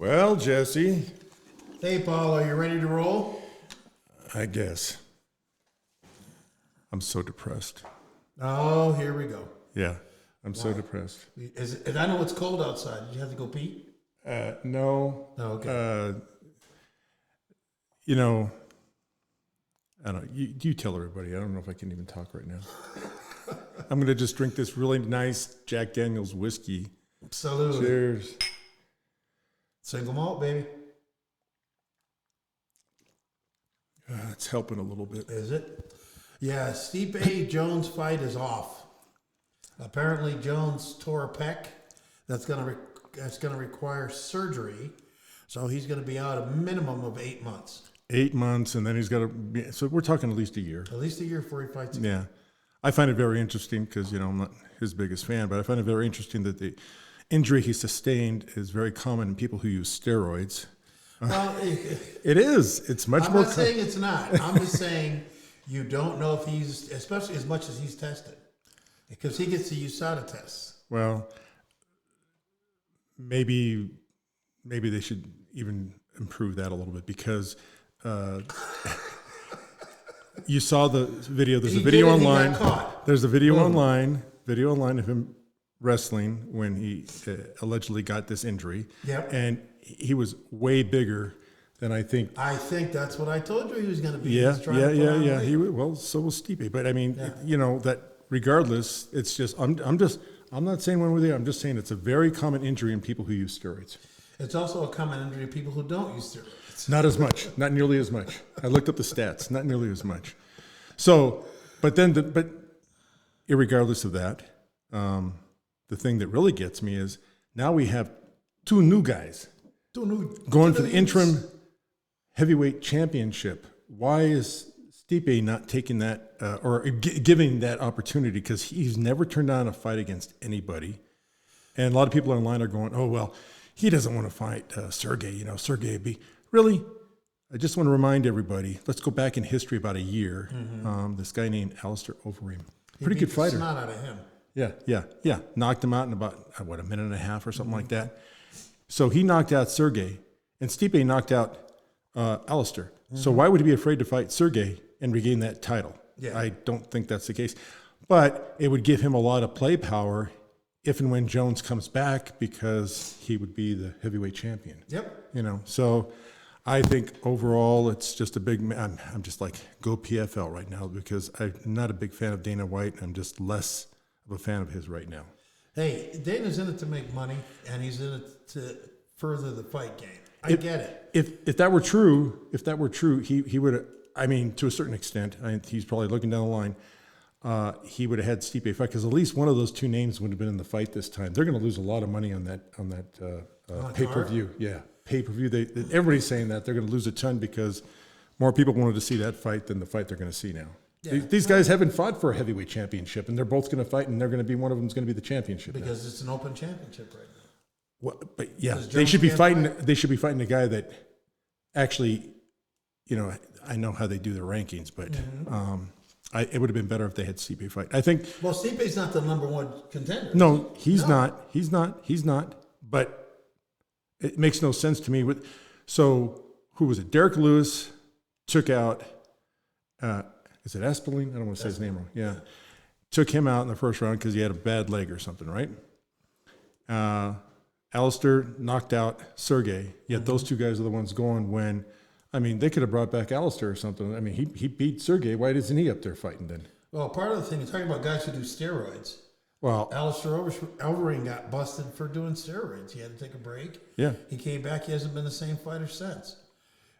Well, Jesse, Hey, Paul, are you ready to roll? I guess. I'm so depressed. Oh, here we go. Yeah, I'm so depressed. And I know it's cold outside. Did you have to go pee? No. Oh, okay. You know, I don't know. You tell everybody. I don't know if I can even talk right now. I'm going to just drink this really nice Jack Daniels whiskey. Salute. Cheers. Single malt, baby. It's helping a little bit. Is it? Yeah, Stipe Jones fight is off. Apparently, Jones tore a pec. That's gonna require surgery. So he's going to be out a minimum of 8 months. 8 months, and then he's got to be, so we're talking at least a year. At least a year before he fights again. Yeah. I find it very interesting because, I'm not his biggest fan, but I find it very interesting that the injury he sustained is very common in people who use steroids. Well, It is. It's much I'm more. not saying it's not. I'm just saying you don't know if he's, especially as much as he's tested. Because he gets the USADA tests. Well, maybe they should even improve that a little bit because you saw the video. There's a video online. There's a video online of him wrestling when he allegedly got this injury. Yep. And he was way bigger than I think. I think that's what I told you he was going to be. Yeah. So was Stipe. But I mean, that regardless, it's just I'm not saying one way or the other. I'm just saying it's a very common injury in people who use steroids. It's also a common injury to people who don't use steroids. Not as much, not nearly as much. I looked up the stats, not nearly as much. So, but irregardless of that, the thing that really gets me is now we have two new guys going for the interim heavyweight championship. Why is Stipe not taking that or giving that opportunity? Because he's never turned down a fight against anybody. And a lot of people online are going, oh, well, he doesn't want to fight Sergey. Sergey B. Really? I just want to remind everybody, let's go back in history about a year. This guy named Alistair Overeem. Pretty good fighter. Snot out of him. Yeah. Knocked him out in about, a minute and a half or something like that. So he knocked out Sergey, and Stipe knocked out Alistair. So why would he be afraid to fight Sergey and regain that title? Yeah. I don't think that's the case. But it would give him a lot of play power if and when Jones comes back because he would be the heavyweight champion. Yep. So I think overall it's just a big, I'm just like, go PFL right now because I'm not a big fan of Dana White. I'm just less of a fan of his right now. Hey, Dana's in it to make money, and he's in it to further the fight game. I get it. If that were true, he would, to a certain extent, he's probably looking down the line, he would have had Stipe fight because at least one of those two names would have been in the fight this time. They're going to lose a lot of money on that pay-per-view. Yeah, pay-per-view. Everybody's saying that they're going to lose a ton because more people wanted to see that fight than the fight they're going to see now. Yeah. These guys haven't fought for a heavyweight championship, and they're both going to fight, and they're going to be one of them's going to be the championship because it's an open championship right now. Well, but yeah, they should be fighting. They should be fighting a guy that actually, I know how they do their rankings, but it would have been better if they had Stipe fight. I think. Well, Stipe's not the number one contender. No, he's not. He's not. But it makes no sense to me. So who was it? Derek Lewis took out. Is it Espelin? I don't want to say his name wrong. Yeah, took him out in the first round because he had a bad leg or something, right? Alistair knocked out Sergey. Yet those two guys are the ones going when. They could have brought back Alistair or something. He beat Sergey. Why isn't he up there fighting then? Well, part of the thing, you're talking about guys who do steroids. Well, Alistair Overeem got busted for doing steroids. He had to take a break. Yeah. He came back. He hasn't been the same fighter since.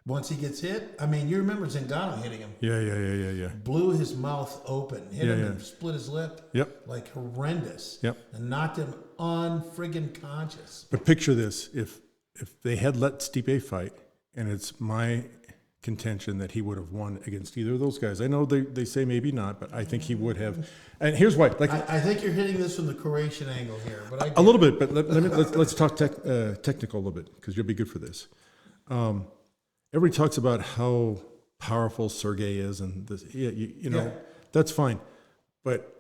Once he gets hit, you remember Zingano hitting him. Yeah. Blew his mouth open, hit him and split his lip. Yep. Like horrendous. Yep. And knocked him unfriggin' conscious. But picture this: if they had let Stipe fight, and it's my contention that he would have won against either of those guys. I know they say maybe not, but I think he would have. And here's why. I think you're hitting this from the Croatian angle here, but a little bit. But let's talk technical a little bit because you'll be good for this. Everybody talks about how powerful Sergey is, and this. That's fine. But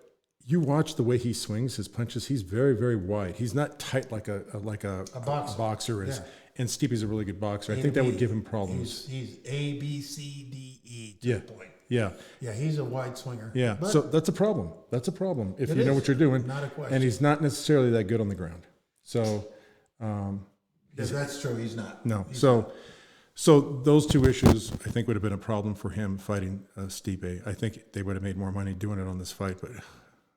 you watch the way he swings his punches. He's very, very wide. He's not tight like a boxer is. Yeah. And Stipe's a really good boxer. I think that would give him problems. He's A, B, C, D, E to Yeah. the point. Yeah. Yeah, he's a wide swinger. Yeah. But So that's a problem. That's a problem if It you know is. what you're doing. Not a question. And he's not necessarily that good on the ground. So, yeah, that's true. He's not. no. He's So those two issues, I think, would have been a problem for him fighting Stipe. I think they would have made more money doing it on this fight, but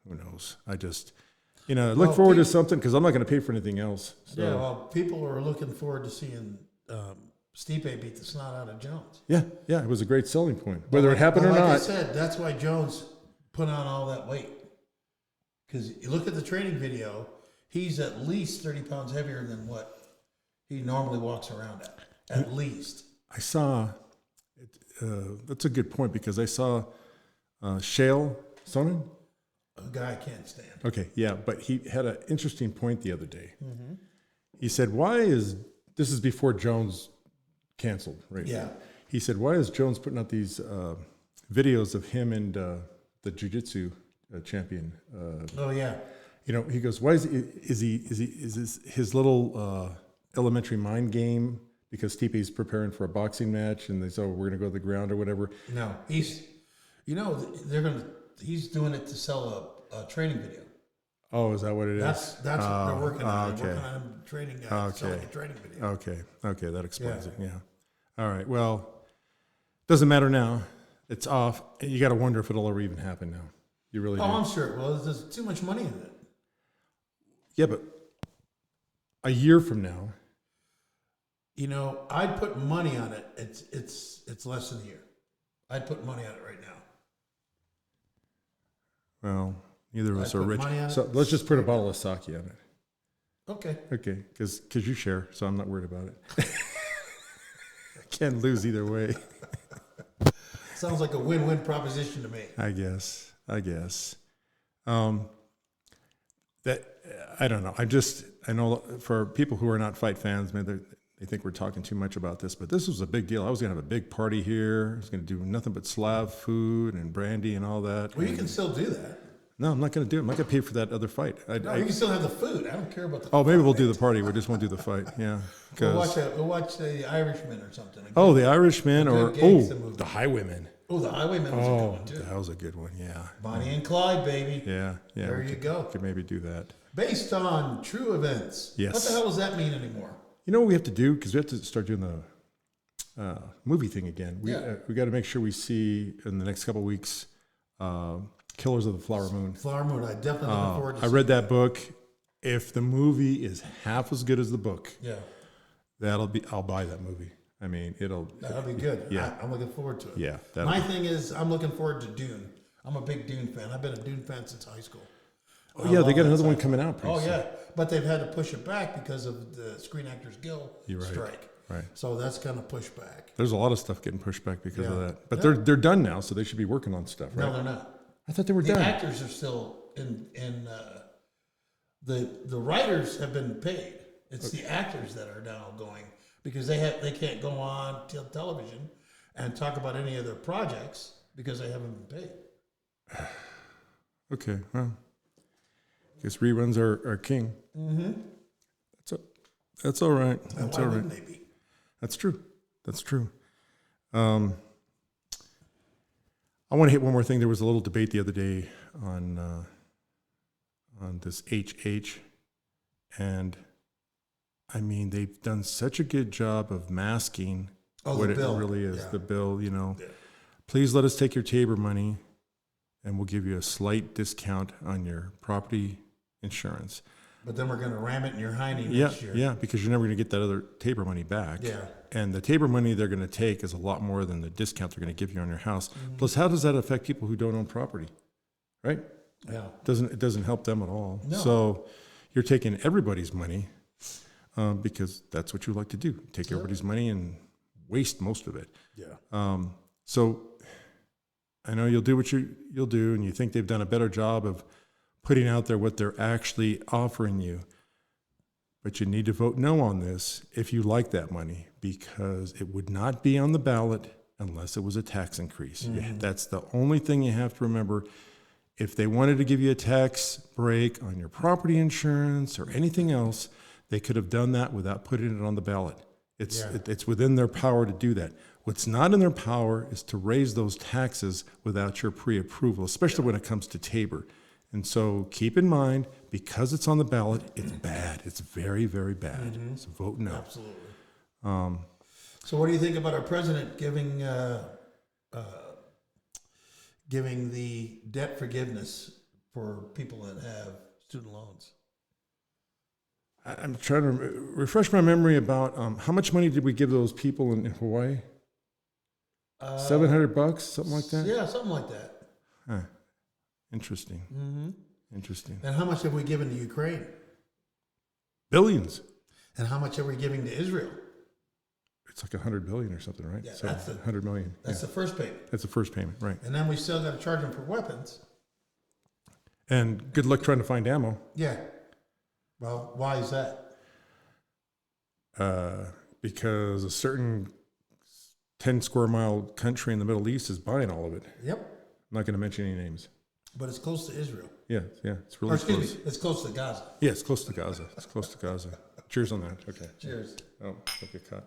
who knows? I just, look Well, forward to something because I'm not going to pay for anything else. So, Yeah, well, people are looking forward to seeing Stipe beat the snot out of Jones. yeah, it was a great selling point. Whether it happened But or like I not, said, that's why Jones put on all that weight. Because you look at the training video, he's at least 30 pounds heavier than what he normally walks around at. At least. I saw, that's a good point because I saw Shale Sonnen. A guy I can't stand. Okay, yeah, but he had an interesting point the other day. Mm-hmm. He said, this is before Jones canceled, right? Yeah. He said, why is Jones putting out these videos of him and the jiu-jitsu champion? Oh, yeah. He goes, why is this his little elementary mind game because Stipe's preparing for a boxing match and they say, oh, we're going to go to the ground or whatever. No, he's doing it to sell a training video. Oh, is that what it is? That's what they're working on. okay. They're working on a training guy selling a training video. Okay, that explains Yeah. it. Yeah. All right. Well, doesn't matter now. It's off. You got to wonder if it'll ever even happen now. You really do. Oh, I'm sure it will. There's too much money in it. Yeah, but a year from now, I'd put money on it. It's less than a year. I'd put money on it right now. well, neither of us I are put rich. money on it. So let's just put a bottle of sake on it. Okay. Okay, because you share, so I'm not worried about it. I can't lose either way. Sounds like a win-win proposition to me. I guess. That I don't know. I know for people who are not fight fans, maybe they think we're talking too much about this, but this was a big deal. I was going to have a big party here. I was going to do nothing but Slav food and brandy and all that. Well, you can still do that. No, I'm not going to do it. I'm not going to pay for that other fight. No, you can still have the food. I don't care about the. Oh, maybe we'll do the party. We just won't do the fight. Yeah. We'll watch the Irishman or something. Oh, the Irishman or Good gangster movie. the Highwaymen. Oh, the Highwayman was a good one too. That was a good one. Yeah. Bonnie and Clyde, baby. Yeah. There we you could- go. Could maybe do that. Based on true events. Yes. What the hell does that mean anymore? You know what we have to do? Because we have to start doing the movie thing again. We got to make sure we see in the next couple of weeks Killers of the Flower Moon. Flower Moon. I definitely look forward to. I read that book. If the movie is half as good as the book, Yeah, I'll buy that movie. I mean, that'll be good. Yeah. I'm looking forward to it. Yeah, My thing is, I'm looking forward to Dune. I'm a big Dune fan. I've been a Dune fan since high school. Oh yeah, they got another one coming out. Pretty Oh soon. yeah, but they've had to push it back because of the Screen Actors Guild You're right. strike. Right. So that's going to push back. There's a lot of stuff getting pushed back because of Yeah. that. But Yeah. they're done now, so they should be working on stuff, right? No, they're not. I thought they were The done. actors are still in. The writers have been paid. It's the actors that are now going because they can't go on television and talk about any of their projects because they haven't been paid. Okay, well, guess reruns are king. Mm-hmm. That's all right. And That's why all right. wouldn't they be? That's true. I want to hit one more thing. There was a little debate the other day on this HH, and I mean they've done such a good job of masking what it bill. really is. Yeah. The bill, Yeah. Please let us take your Tabor money, and we'll give you a slight discount on your property insurance. But then we're going to ram it in your hiney Yeah, next year. yeah, because you're never going to get that other Tabor money back. Yeah. And the Tabor money they're going to take is a lot more than the discount they're going to give you on your house. Mm-hmm. Plus, how does that affect people who don't own property? Right? Yeah. It doesn't help them at all. No. So you're taking everybody's money because that's what you like to do. Take everybody's money and waste most of it. Yeah. So I know you'll do what you'll do, and you think they've done a better job of putting out there what they're actually offering you. But you need to vote no on this if you like that money, because it would not be on the ballot unless it was a tax increase. Yeah, that's the only thing you have to remember. If they wanted to give you a tax break on your property insurance or anything else, they could have done that without putting it on the ballot. It's within their power to do that. What's not in their power is to raise those taxes without your pre-approval, especially when it comes to Tabor. And so keep in mind, because it's on the ballot, it's bad. It's very, very bad. So vote no. Absolutely. So what do you think about our president giving the debt forgiveness for people that have student loans? I'm trying to refresh my memory about how much money did we give those people in Hawaii? $700, something like that? Yeah, something like that. Huh. Interesting. Interesting. And how much have we given to Ukraine? Billions. And how much are we giving to Israel? It's like 100 billion or something, right? Yeah, So that's 100 million. That's the first payment. That's the first payment, right? And then we still got to charge them for weapons. And good luck trying to find ammo. Yeah. Well, why is that? Because a certain 10 square mile country in the Middle East is buying all of it. Yep. I'm not going to mention any names. But it's close to Israel. Yeah, it's really Or excuse close. me, it's close to Gaza. Yeah, it's close to Gaza. It's close to Gaza. Cheers on that. Okay. Cheers. Oh, don't get caught.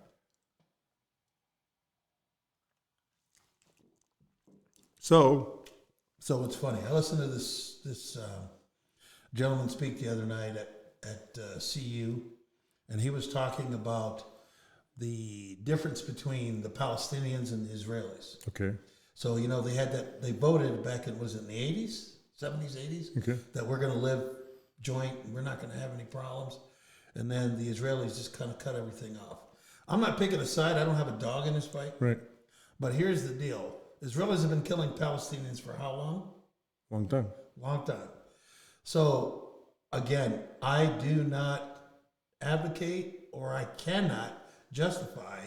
So it's funny. I listened to this gentleman speak the other night at CU, and he was talking about the difference between the Palestinians and the Israelis. okay. So, they had that, they voted back in, was it in the 80s, 70s, 80s? Okay. That we're going to live joint, and we're not going to have any problems. And then the Israelis just kind of cut everything off. I'm not picking a side. I don't have a dog in this fight. Right. But here's the deal. Israelis have been killing Palestinians for how long? Long time. Long time. So, again, I do not advocate or I cannot justify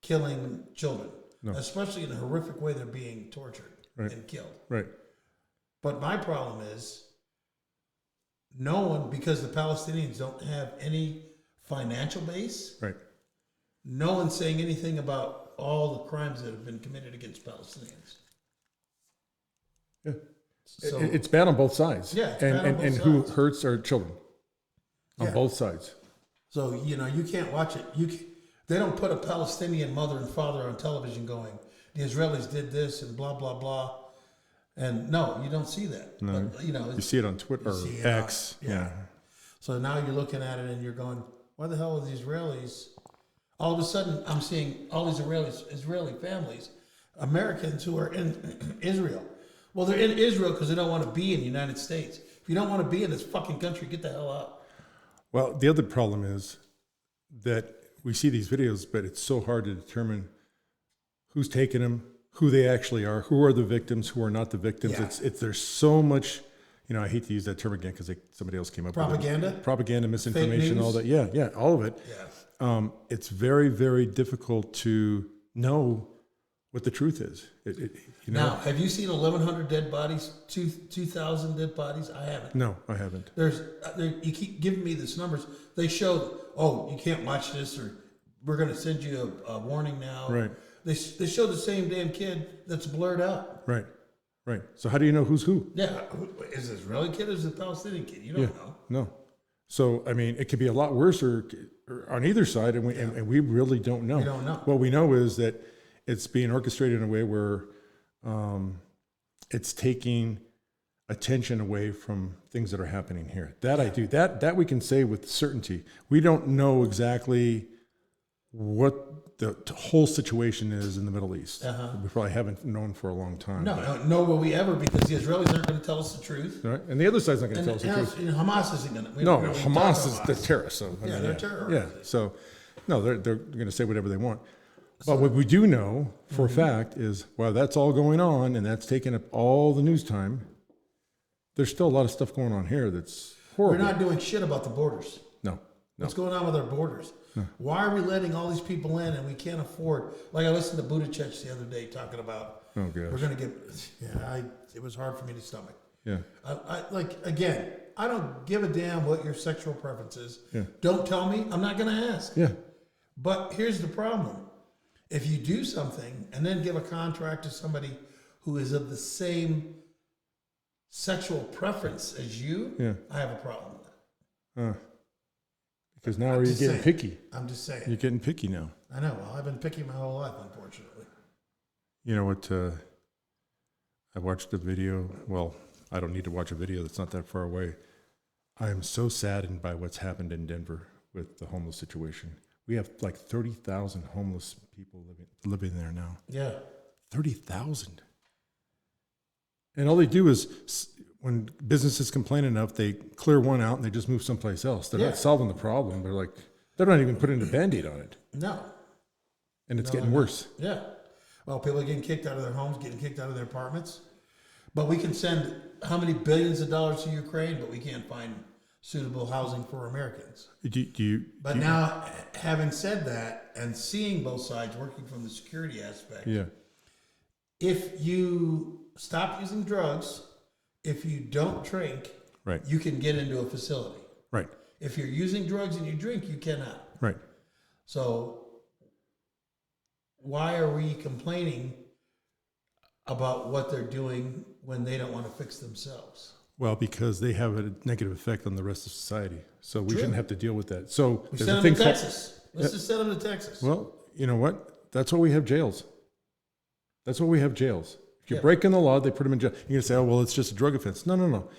killing children, especially in a horrific way they're being tortured and killed. Right. But my problem is no one, because the Palestinians don't have any financial base, Right. no one's saying anything about all the crimes that have been committed against Palestinians. Yeah. So, It's bad on both sides. Yeah, it's and bad on both and who sides. hurts are children on Yeah. both sides. So, you can't watch it. They don't put a Palestinian mother and father on television going, the Israelis did this and blah, blah, blah. And no, you don't see that. No. But, You see it on Twitter or see it X. yeah. So now you're looking at it and you're going, why the hell are the Israelis? All of a sudden, I'm seeing all these Israeli families, Americans who are in Israel. Well, they're in Israel because they don't want to be in the United States. If you don't want to be in this fucking country, get the hell out. Well, the other problem is that we see these videos, but it's so hard to determine who's taking them, who they actually are, who are the victims, who are not the victims. Yeah. It's there's so much. I hate to use that term again because somebody else came up Propaganda? with it. Propaganda, misinformation, news? all that. Yeah, all of it. Yeah. It's very, very difficult to know what the truth is. Now, have you seen 1,100 dead bodies, 2,000 dead bodies? I haven't. No, I haven't. You keep giving me these numbers. They show, you can't watch this, or we're going to send you a warning now. Right. They show the same damn kid that's blurred out. Right. So how do you know who's who? Yeah, is this Israeli kid or is it a Palestinian kid? You don't know. No. So it could be a lot worse or on either side, and we really don't know. We don't know. What we know is that it's being orchestrated in a way where it's taking attention away from things that are happening here. That we can say with certainty. We don't know exactly what the whole situation is in the Middle East. We probably haven't known for a long time. No, will we ever? Because the Israelis aren't going to tell us the truth. Right? And the other side's not going to tell us the truth. Hamas isn't going to. No, Hamas is the terrorists. So, they're terrorists. Yeah, so no, they're going to say whatever they want. But what we do know for a fact is, while that's all going on and that's taking up all the news time, there's still a lot of stuff going on here that's horrible. We're not doing shit about the borders. No. What's going on with our borders? Why are we letting all these people in and we can't afford? Like I listened to Buttigieg the other day talking about. Oh gosh. We're going to get. Yeah, it was hard for me to stomach. Yeah. Again, I don't give a damn what your sexual preference is. Yeah. Don't tell me. I'm not going to ask. Yeah. But here's the problem. If you do something and then give a contract to somebody who is of the same sexual preference as you, Yeah. I have a problem with that. Because now you're just getting saying. picky. I'm just saying. You're getting picky now. I know. Well, I've been picky my whole life, unfortunately. You know what? I watched a video. Well, I don't need to watch a video that's not that far away. I am so saddened by what's happened in Denver with the homeless situation. We have like 30,000 homeless people living there now. Yeah. 30,000. And all they do is, when businesses complain enough, they clear one out and they just move someplace else. They're Yeah. not solving the problem. They're not even putting a Band-Aid on it. No. And it's No, getting they're not. worse. Yeah. Well, people are getting kicked out of their homes, getting kicked out of their apartments. But we can send how many billions of dollars to Ukraine, but we can't find suitable housing for Americans. But now, having said that, and seeing both sides working from the security aspect, Yeah. if you stop using drugs, if you don't drink, Right. you can get into a facility. Right. If you're using drugs and you drink, you cannot. Right. So why are we complaining about what they're doing when they don't want to fix themselves? Well, because they have a negative effect on the rest of society. So we True. shouldn't have to deal with that. So We there's send a them thing to called- Texas. Let's just send them to Texas. Well, you know what? That's why we have jails. That's why we have jails. If you Yeah. break in the law, they put them in jail. You're going to say, oh, well, it's just a drug offense. No.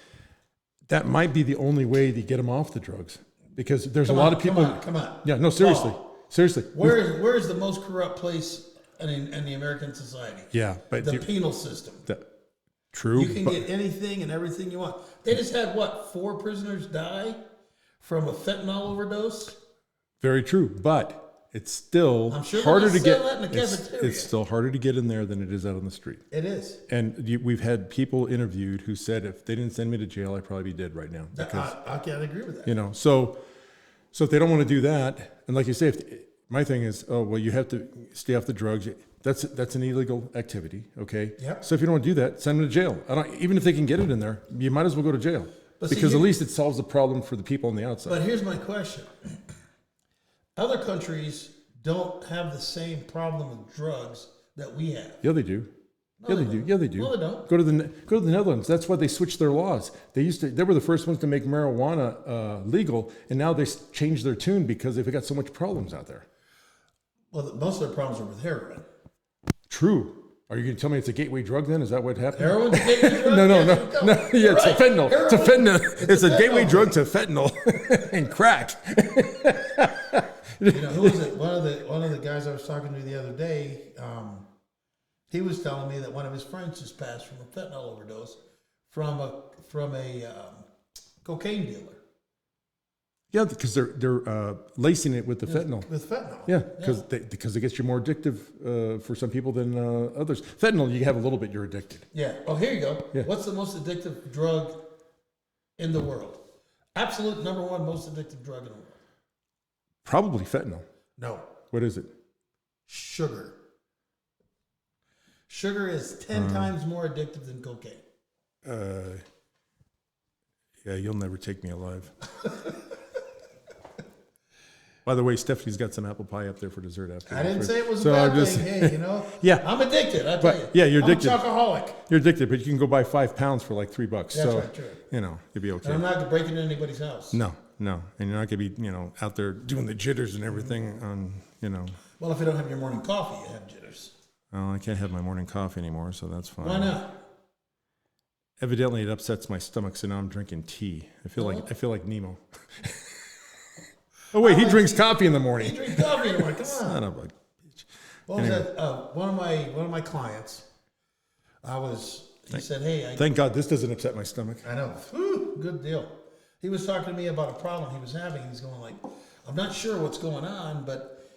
That might be the only way to get them off the drugs. Because there's a lot of people. Come on. Yeah, no, seriously. Paul, Seriously. Where is the most corrupt place in the American society? Yeah, but The penal system. true. You can get anything and everything you want. They just had, 4 prisoners die from a fentanyl overdose? Very true. But it's still I'm sure harder they're to gonna get. sell that in the It's cafeteria. still harder to get in there than it is out on the street. It is. And we've had people interviewed who said, if they didn't send me to jail, I'd probably be dead right now. Because, I can't agree with that. you know, so if they don't want to do that, and like you say, my thing is, oh, well, you have to stay off the drugs. That's an illegal activity, okay? Yep. So if you don't want to do that, send them to jail. Even if they can get it in there, you might as well go to jail. But see, Because at least it solves the problem for the people on the outside. But here's my question. Other countries don't have the same problem with drugs that we have. Yeah, they do. Yeah, they do. Yeah, they do. No, they don't. Go to the Netherlands. That's why they switched their laws. They were the first ones to make marijuana legal, and now they changed their tune because they've got so much problems out there. Well, most of their problems are with heroin. True. Are you going to tell me it's a gateway drug then? Is that what happened? Heroin's a gateway drug? No. You're It's a right. fentanyl. It's a Heroin. fentanyl. It's a gateway fentanyl. drug to fentanyl and crack. You know, who was it? One of the guys I was talking to the other day, he was telling me that one of his friends just passed from a fentanyl overdose from a cocaine dealer. Yeah, because they're lacing it with the fentanyl. With fentanyl. Yeah, because it gets you more addictive for some people than others. Fentanyl, you have a little bit, you're addicted. Yeah. Oh, here you go. Yeah. What's the most addictive drug in the world? Absolute number one most addictive drug in the world. Probably fentanyl. No. What is it? Sugar. Sugar is 10 times more addictive than cocaine. Yeah, you'll never take me alive. By the way, Stephanie's got some apple pie up there for dessert after. I didn't say it was So a bad I'm just- thing. Hey, you know, Yeah. I'm addicted. I tell But, you. yeah, you're addicted. I'm a chocoholic. You're addicted, but you can go buy 5 pounds for like $3. That's So, right, true. you know, you'll be And okay. I'm not breaking into anybody's house. No. And you're not going to be, out there doing the jitters and everything on, Well, if you don't have your morning coffee, you have jitters. Oh, I can't have my morning coffee anymore, so that's fine. Why not? Evidently, it upsets my stomach, so now I'm drinking tea. I feel like Nemo. Oh wait, he drinks coffee in the You morning. drink coffee in the morning. Come on. Son of a bitch. What was that? One of my clients. He said, "Hey, Thank God this doesn't upset my stomach. I know. Whew, good deal." He was talking to me about a problem he was having. He's going like, "I'm not sure what's going on, but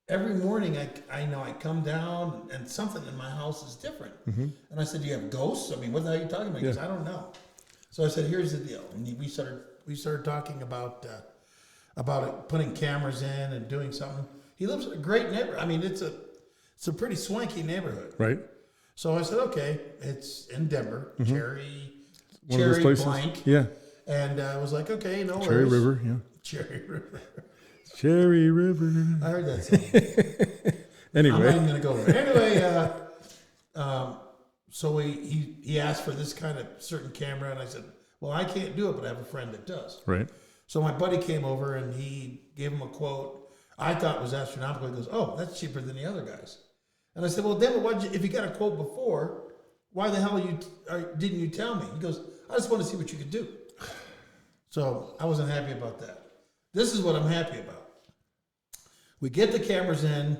every morning I know I come down and something in my house is different." And I said, "Do you have ghosts? I mean, what the hell are you talking about?" He goes, "I don't know." So I said, "Here's the deal." And we started talking about putting cameras in and doing something. He lives in a great neighborhood. I mean, it's a pretty swanky neighborhood. Right? So I said, "Okay, it's in Denver, Cherry One of those places. blank." Yeah. And I was like, "Okay, no Cherry worries." River. Yeah. Cherry River. Cherry River. I heard that song. I'm not Anyway. even going to go there. Anyway, so he asked for this kind of certain camera, and I said, well, I can't do it, but I have a friend that does. Right. So my buddy came over and he gave him a quote I thought was astronomical. He goes, oh, that's cheaper than the other guys. And I said, well, David, if you got a quote before, why the hell didn't you tell me? He goes, I just want to see what you could do. So I wasn't happy about that. This is what I'm happy about. We get the cameras in.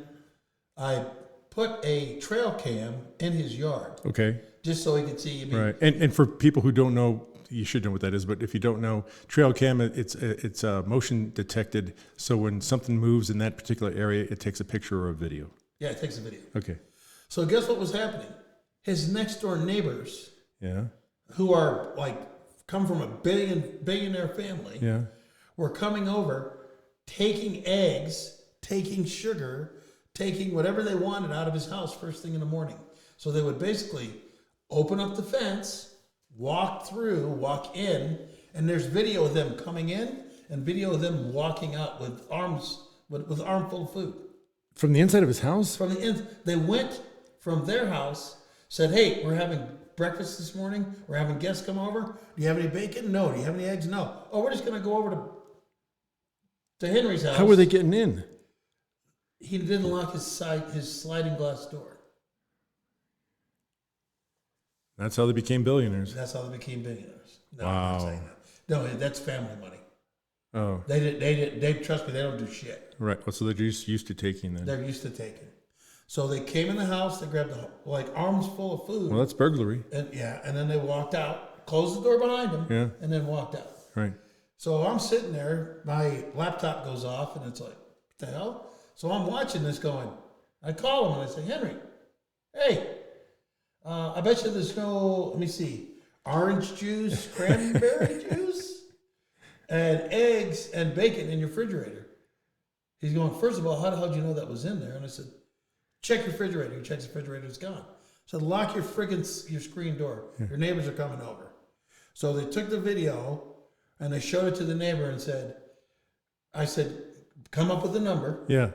I put a trail cam in his yard. Okay. Just so he could see. Right. And for people who don't know, you should know what that is, but if you don't know, trail cam, it's motion detected. So when something moves in that particular area, it takes a picture or a video. Yeah, it takes a video. Okay. So guess what was happening? His next door neighbors, Yeah. who are come from a billionaire family, Yeah. were coming over, taking eggs, taking sugar, taking whatever they wanted out of his house first thing in the morning. So they would basically open up the fence, walk in, and there's video of them coming in and video of them walking out with armful of food. From the inside of his house? From the end, they went from their house, said, hey, we're having breakfast this morning. We're having guests come over. Do you have any bacon? No. Do you have any eggs? No. Oh, we're just going to go over to Henry's house. How were they getting in? He didn't lock his sliding glass door. That's how they became billionaires. That's how they became billionaires. No, Wow. I'm not saying that. No, that's family money. Oh. They trust me, they don't do shit. Right. Well, so they're just used to taking then. They're used to taking. So they came in the house, they grabbed arms full of food. Well, that's burglary. And then they walked out, closed the door behind them, Yeah. and then walked out. Right. So I'm sitting there, my laptop goes off, and it's like, what the hell? So I'm watching this going, I call him and I say, Henry, hey, I bet you there's no, let me see, orange juice, cranberry juice, and eggs and bacon in your refrigerator. He's going, first of all, how the hell did you know that was in there? And I said, check your refrigerator. He checks the refrigerator, it's gone. I said, lock your screen door. Your neighbors are coming over. So they took the video and they showed it to the neighbor and I said, come up with a number. Yeah.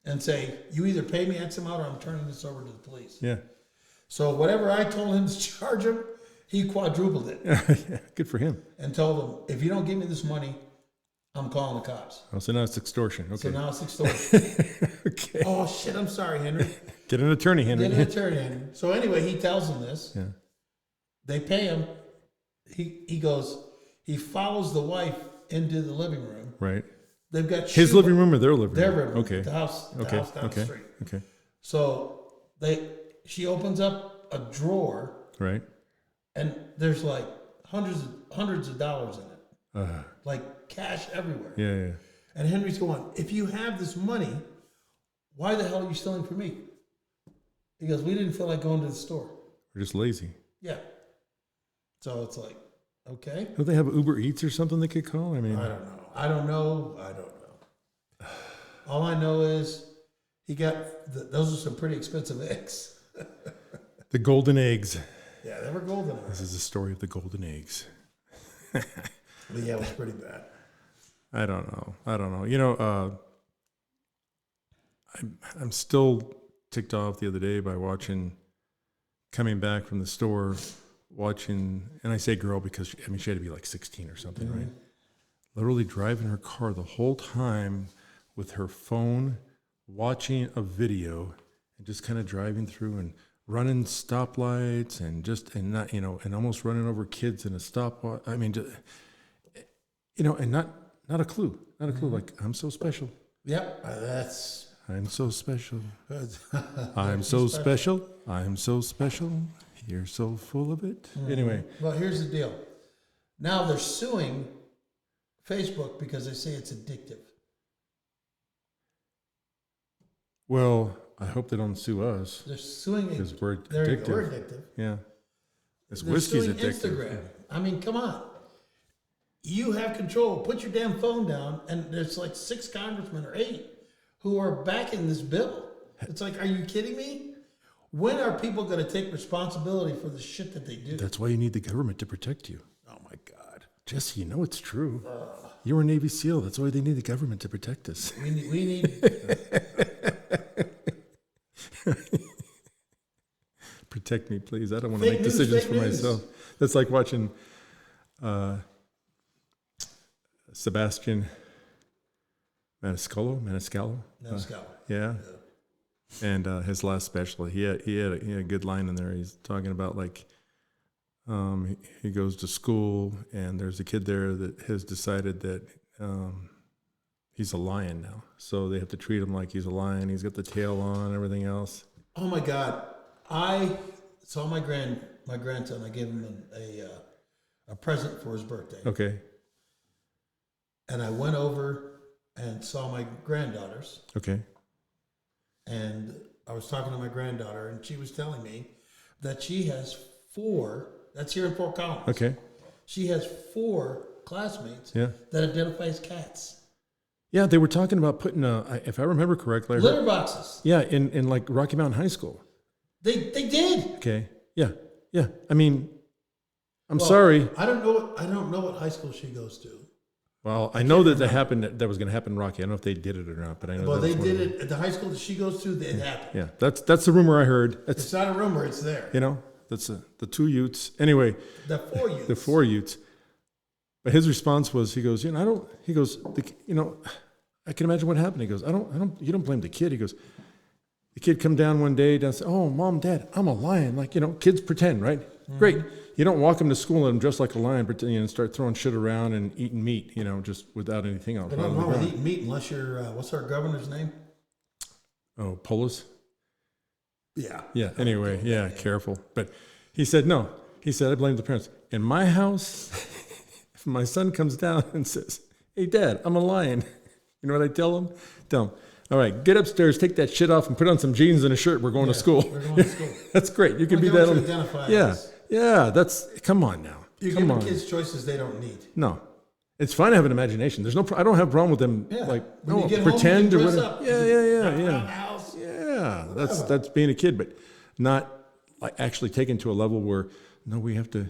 And say, you either pay me X amount or I'm turning this over to the police. Yeah. So whatever I told him to charge him, he quadrupled it. Yeah. Good for him. And told him, if you don't give me this money, I'm calling the cops. Oh, so now it's extortion. Okay. So now it's extortion. Okay. Oh, shit, I'm sorry, Henry. Get an attorney, Henry. Get an attorney, Henry. So anyway, he tells them this. Yeah. They pay him. He goes, he follows the wife into the living room. Right. They've got His living room or their living room? Their living room. Okay. The house down the street. Okay. So she opens up a drawer, Right. and there's hundreds of dollars in it, like cash everywhere. Yeah. Yeah. And Henry's going, if you have this money, why the hell are you stealing from me? He goes, we didn't feel like going to the store. We're just lazy. Yeah. So it's like, okay. Don't they have Uber Eats or something they could call? I mean, I don't know. All I know is he got, those are some pretty expensive eggs. the golden eggs. Yeah, they were golden. This is the story of the golden eggs. But yeah, it was pretty bad. I don't know. You know, I'm still ticked off the other day by coming back from the store, watching, and I say girl because she had to be like 16 or something, right? Literally driving her car the whole time with her phone, watching a video, and just kind of driving through and running stoplights and not, and almost running over kids in a stopwatch. I mean, and not a clue, like I'm so special. Yep, I'm so special. I'm so special. I'm so special. You're so full of it. Anyway. Well, here's the deal. Now they're suing Facebook because they say it's addictive. Well, I hope they don't sue us. They're suing because we're there you addictive. go, we're addictive. Yeah. This They're whiskey's suing addictive. Instagram. I mean, come on. You have control. Put your damn phone down, and there's like 6 congressmen or 8 who are backing this bill. It's like, are you kidding me? When are people going to take responsibility for the shit that they do? That's why you need the government to protect you. Oh my God, Jesse, you know it's true. You were a Navy SEAL. That's why they need the government to protect us. we need protect me, please. I don't want to Fake make news, decisions fake for news. myself. That's like watching Sebastian Maniscalco. Yeah. And his last special, he had a good line in there. He's talking about like he goes to school and there's a kid there that has decided that he's a lion now, so they have to treat him like he's a lion. He's got the tail on, everything else. Oh my God! I saw my grandson. I gave him a present for his birthday. Okay. And I went over and saw my granddaughters. Okay. And I was talking to my granddaughter, and she was telling me that she has 4. That's here in Fort Collins. Okay. She has 4 classmates Yeah. that identify as cats. Yeah, they were talking about putting if I remember correctly, I heard- Litter boxes. yeah, in like Rocky Mountain High School. They did. Okay. Yeah. Yeah. I mean, I'm Well, sorry. I don't know what high school she goes to. Well, I know that that was going to happen in Rocky. I don't know if they did it or not, but I know. Well, that they was one did of them. it at the high school that she goes to. It happened. Yeah, that's the rumor I heard. That's It's not a rumor. It's there. that's the 2 Utes. Anyway, The 4 youths. the 4 Utes. But his response was, he goes, I can imagine what happened. He goes, you don't blame the kid. He goes, the kid come down one day and say, oh, Mom, Dad, I'm a lion. Like, kids pretend, right? Mm-hmm. Great. You don't walk him to school and let him dress like a lion, pretend, and start throwing shit around and eating meat, just without anything else. There's nothing wrong with eating meat unless you're, what's our governor's name? Oh, Polis? Yeah. Yeah, anyway, yeah, careful. But he said, no. He said, I blame the parents. In my house, if my son comes down and says, hey, Dad, I'm a lion, you know what I tell him? Tell him, all right, get upstairs, take that shit off, and put on some jeans and a shirt. We're going to school. We're going to school. That's great. You can be Well, that. they want you to identify Yeah, as- yeah. Come on now. You're Come giving on. kids choices they don't need. No, it's fine to have an imagination. There's no. I don't have a problem with them. Yeah. Like, When you no, get home, pretend you or dress whatever. up. Yeah, Run around the yeah. house. Yeah, that's being a kid, but not like actually taken to a level where no, we have to,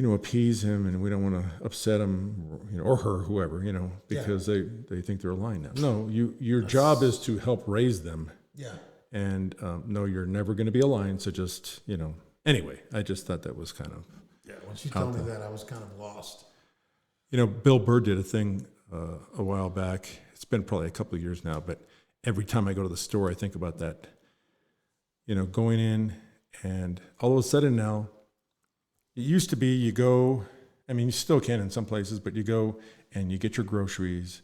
appease him, and we don't want to upset him, or her, whoever, because they think they're a lion now. No, your job is to help raise them, Yeah. and no, you're never going to be a lion. So just anyway, I just thought that was kind of Yeah. When she told me that, I was kind of lost. Bill Burr did a thing a while back. It's been probably a couple of years now, but every time I go to the store, I think about that. Going in, and all of a sudden now, it used to be you go, you still can in some places, but you go and you get your groceries,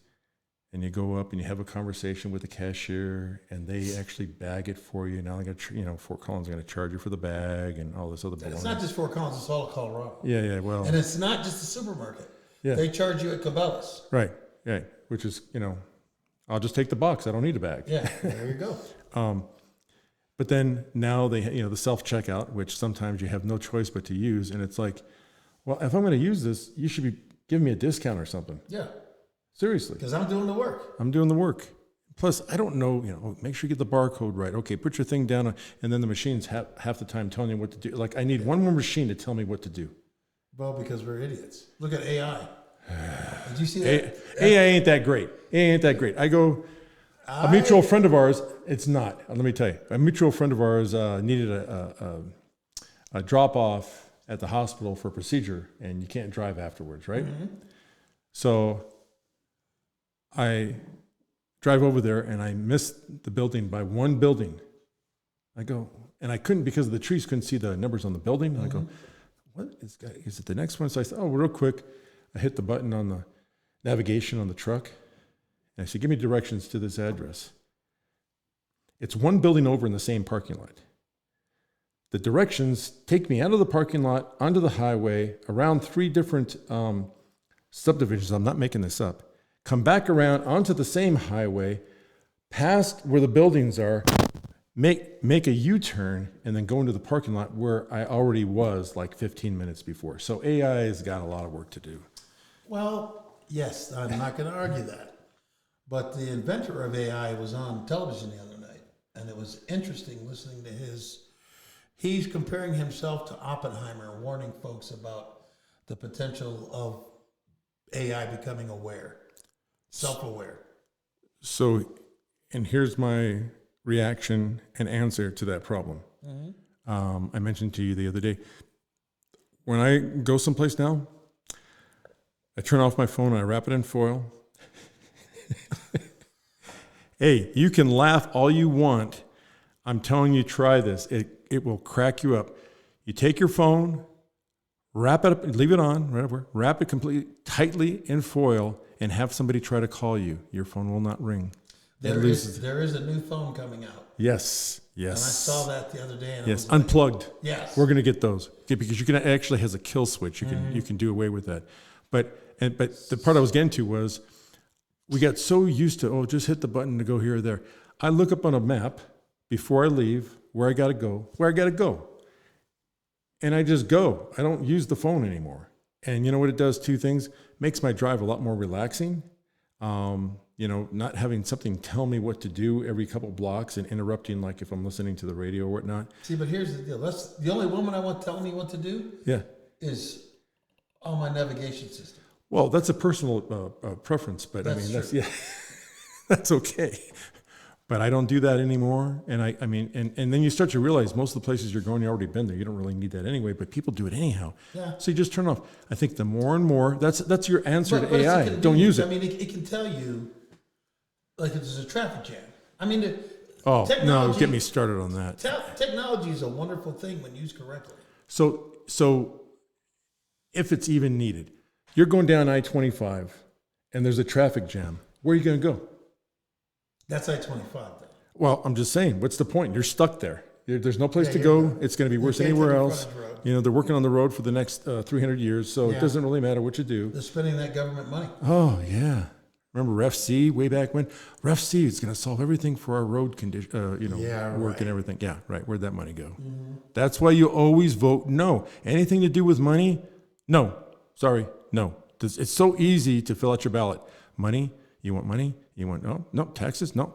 and you go up and you have a conversation with the cashier, and they actually bag it for you. Now they got, Fort Collins are going to charge you for the bag and all this other And it's baloney. not just Fort Collins, it's all of Colorado. Yeah, well, And it's not just a supermarket. Yeah. They charge you at Cabela's. right, which is, I'll just take the box. I don't need a bag. Yeah, there you go. But then now they, the self-checkout, which sometimes you have no choice but to use. And it's like, well, if I'm going to use this, you should be giving me a discount or something. Yeah, Seriously. because I'm doing the work. I'm doing the work. Plus, I don't know, make sure you get the barcode right. Okay, put your thing down. And then the machine's half the time telling you what to do. Like, I need one more machine to tell me what to do. Well, because we're idiots. Look at AI. Did you see that? AI ain't that great. AI ain't that great. A mutual friend of ours, it's not. Let me tell you, a mutual friend of ours needed a drop off at the hospital for a procedure, and you can't drive afterwards, right? Mm-hmm. So I drive over there, and I missed the building by one building. I go, and I couldn't, because of the trees, couldn't see the numbers on the building. And I go, what is it the next one? So I said, real quick, I hit the button on the navigation on the truck. And I said, give me directions to this address. It's one building over in the same parking lot. The directions take me out of the parking lot, onto the highway, around 3 different subdivisions. I'm not making this up. Come back around onto the same highway, past where the buildings are, make a U-turn, and then go into the parking lot where I already was like 15 minutes before. So AI has got a lot of work to do. Well, yes, I'm not going to argue that. But the inventor of AI was on television the other night, and it was interesting listening to he's comparing himself to Oppenheimer, warning folks about the potential of AI becoming aware, self-aware. So, and here's my reaction and answer to that problem. Mm-hmm. I mentioned to you the other day, when I go someplace now, I turn off my phone and I wrap it in foil. Hey, you can laugh all you want. I'm telling you, try this. It will crack you up. You take your phone, wrap it up, leave it on, whatever, wrap it completely tightly in foil, and have somebody try to call you. Your phone will not ring. There is a new phone coming out. Yes, yes. And I saw that the other day. And yes, I was unplugged. Yes. We're going to get those. Because you can, it actually has a kill switch. You can do away with that. But the part I was getting to was we got so used to, just hit the button to go here or there. I look up on a map before I leave where I got to go. And I just go. I don't use the phone anymore. And you know what it does? Two things. Makes my drive a lot more relaxing. Not having something tell me what to do every couple blocks and interrupting, like if I'm listening to the radio or whatnot. See, but here's the deal. That's the only woman I want telling me what to do. Yeah. Is on my navigation system. Well, that's a personal preference, but that's that's okay. But I don't do that anymore. And and then you start to realize most of the places you're going, you've already been there. You don't really need that anyway, but people do it anyhow. Yeah. So you just turn off. I think the more and more, that's your answer But to AI. it's Don't use it. I mean, it can tell you, like, if there's a traffic jam. I mean, No, get me started on that. Technology is a wonderful thing when used correctly. So if it's even needed, you're going down I-25 and there's a traffic jam. Where are you going to go? That's I-25 then. Well, I'm just saying, what's the point? You're stuck there. There's no place to go. It's going to be worse anywhere else. They're working on the road for the next 300 years, so it doesn't really matter what you do. They're spending that government money. Oh, yeah. Remember Ref C way back when? Ref C is going to solve everything for our road condition, work and everything. Yeah, right. Where'd that money go? Mm-hmm. That's why you always vote no. Anything to do with money? No. Sorry, no. It's so easy to fill out your ballot. Money? You want money? You want no taxes? No.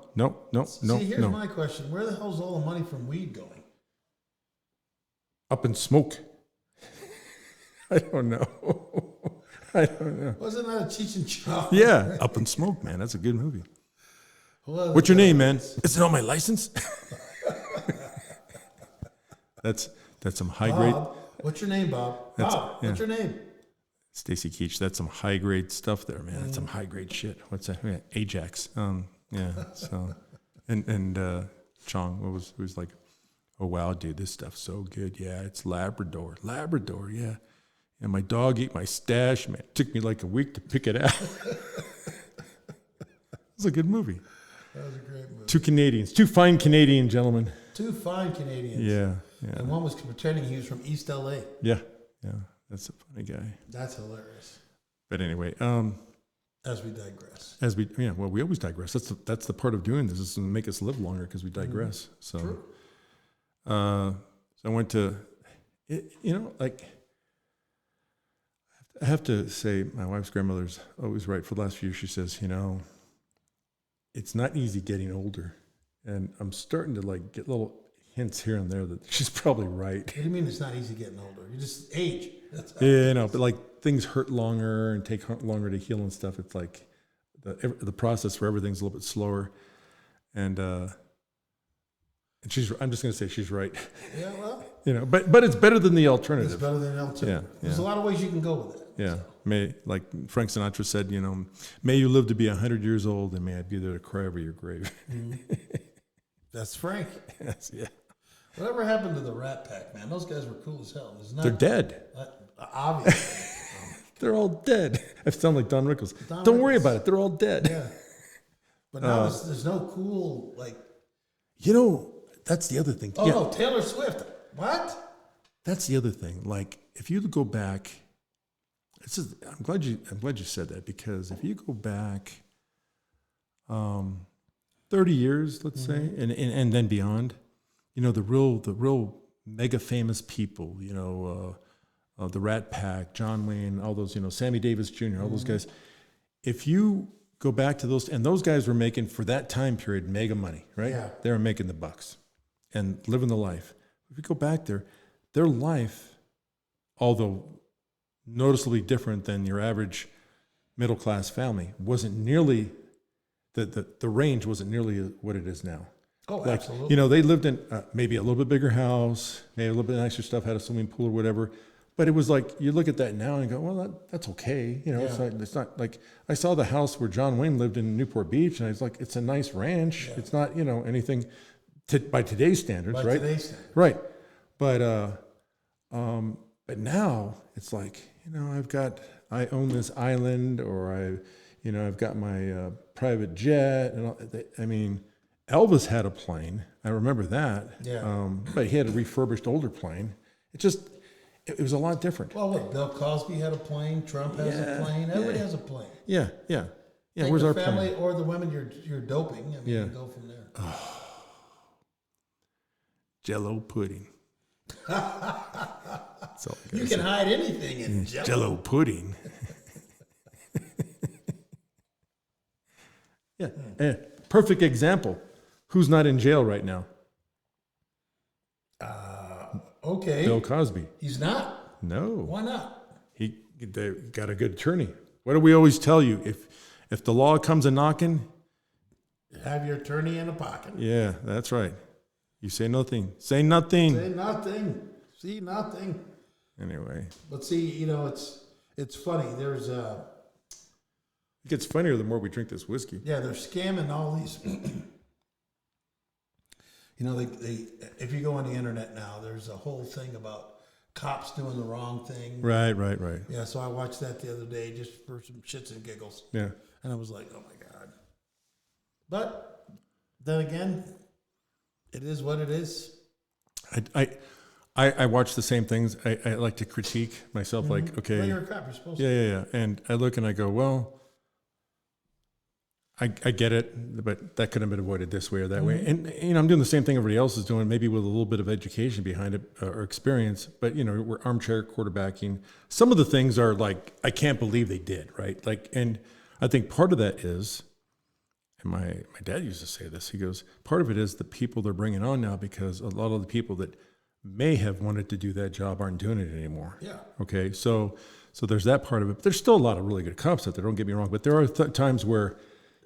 See, here's my question: where the hell's all the money from weed going? Up in smoke. I don't know. Wasn't that a Cheech and Chong? Yeah, Up in Smoke, man. That's a good movie. What's your name, man? Is it on my license? That's some high grade. What's your name, Bob? What's your name? Stacy Keach. That's some high grade stuff there, man. That's some high grade shit. What's that? Yeah, Ajax. So and Chong was like, oh wow, dude, this stuff's so good. Yeah, it's Labrador, yeah. And my dog ate my stash, man. It took me like a week to pick it out. It's a good movie. That was a great movie. Two fine Canadian gentlemen. Two fine Canadians. Yeah. And one was pretending he was from East LA. Yeah. That's a funny guy. That's hilarious. But anyway, as we digress. We always digress. That's the part of doing this is to make us live longer because we digress. So, True. So I went to, I have to say, my wife's grandmother's always right. For the last few years, she says, it's not easy getting older. And I'm starting to get little hints here and there that she's probably right. What do you mean it's not easy getting older? You just age. But things hurt longer and take longer to heal and stuff. It's like the process for everything's a little bit slower. And I'm just going to say she's right. Yeah, well. But it's better than the alternative. It's better than the alternative. Yeah. There's a lot of ways you can go with it. Yeah. So. Like Frank Sinatra said, may you live to be 100 years old and may I be there to cry over your grave. Mm-hmm. That's Frank. Yes, yeah. Whatever happened to the Rat Pack, man? Those guys were cool as hell. They're dead. Obviously. They're all dead. I sound like Don Rickles. Don't worry about it. They're all dead. Yeah. But now there's no cool, that's the other thing. Oh, no, Taylor Swift. What? That's the other thing. If you go back, I'm glad you said that, because if you go back 30 years, let's say, and then beyond, the real mega famous people, the Rat Pack, John Wayne, all those, Sammy Davis Jr., all those guys. If you go back to those, and those guys were making, for that time period, mega money, right? Yeah. They were making the bucks and living the life. If you go back there, their life, although noticeably different than your average middle-class family, wasn't nearly, the range wasn't nearly what it is now. Oh, Like, absolutely. you know, they lived in maybe a little bit bigger house, maybe a little bit nicer stuff, had a swimming pool or whatever. But it was like, you look at that now and go, well, that's okay. You know, Yeah. it's not like, I saw the house where John Wayne lived in Newport Beach, and I was like, it's a nice ranch. Yeah. It's not, you know, anything by today's standards, By right? today's standards. Right. But now it's like, you know, I own this island, or I've got my private jet, and all, I mean, Elvis had a plane. I remember that. Yeah. But he had a refurbished older plane. It was a lot different. Well, look, Bill Cosby had a plane. Trump has Yeah, a plane. Everybody yeah. has a plane. Yeah. Take Where's the our family plane? or the women you're doping. I mean, Yeah. you go from there. Jello pudding. That's all I You gotta can hide anything in say. Jello. Jello pudding. Yeah. Perfect example. Who's not in jail right now? Okay. Bill Cosby. He's not. No. Why not? They got a good attorney. What do we always tell you? If the law comes a knocking, Have your attorney in a pocket. yeah, that's right. You say nothing. Say nothing. Say nothing. See nothing. Anyway, But see, you know, it's funny. There's it gets funnier the more we drink this whiskey. they're scamming all these. You know, they if you go on the internet now, there's a whole thing about cops doing the wrong thing. Right. Yeah, so I watched that the other day just for some shits and giggles, Yeah. and I was like, oh my god. But then again, it is what it is. I watch the same things. I like to critique myself, like, okay, Well, you're a cop. You're supposed to. yeah. And I look and I go, well, I get it, but that could have been avoided this way or that way. And, you know, I'm doing the same thing everybody else is doing, maybe with a little bit of education behind it or experience. But, you know, we're armchair quarterbacking. Some of the things are like, I can't believe they did, right? Like, and I think part of that is, and my dad used to say this, he goes, part of it is the people they're bringing on now, because a lot of the people that may have wanted to do that job aren't doing it anymore. Yeah. Okay, so there's that part of it. But there's still a lot of really good cops out there, don't get me wrong. But there are times where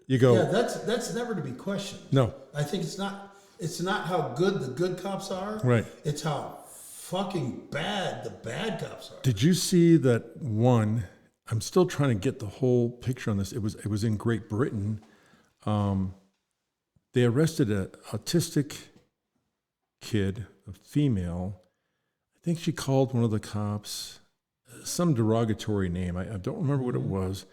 you go, Yeah, that's never to be questioned. no, I think it's not how good the good cops are. Right. It's how fucking bad the bad cops are. did you see that one? I'm still trying to get the whole picture on this. It was in Great Britain. They arrested an autistic kid, a female. I think she called one of the cops some derogatory name. I don't remember what it was.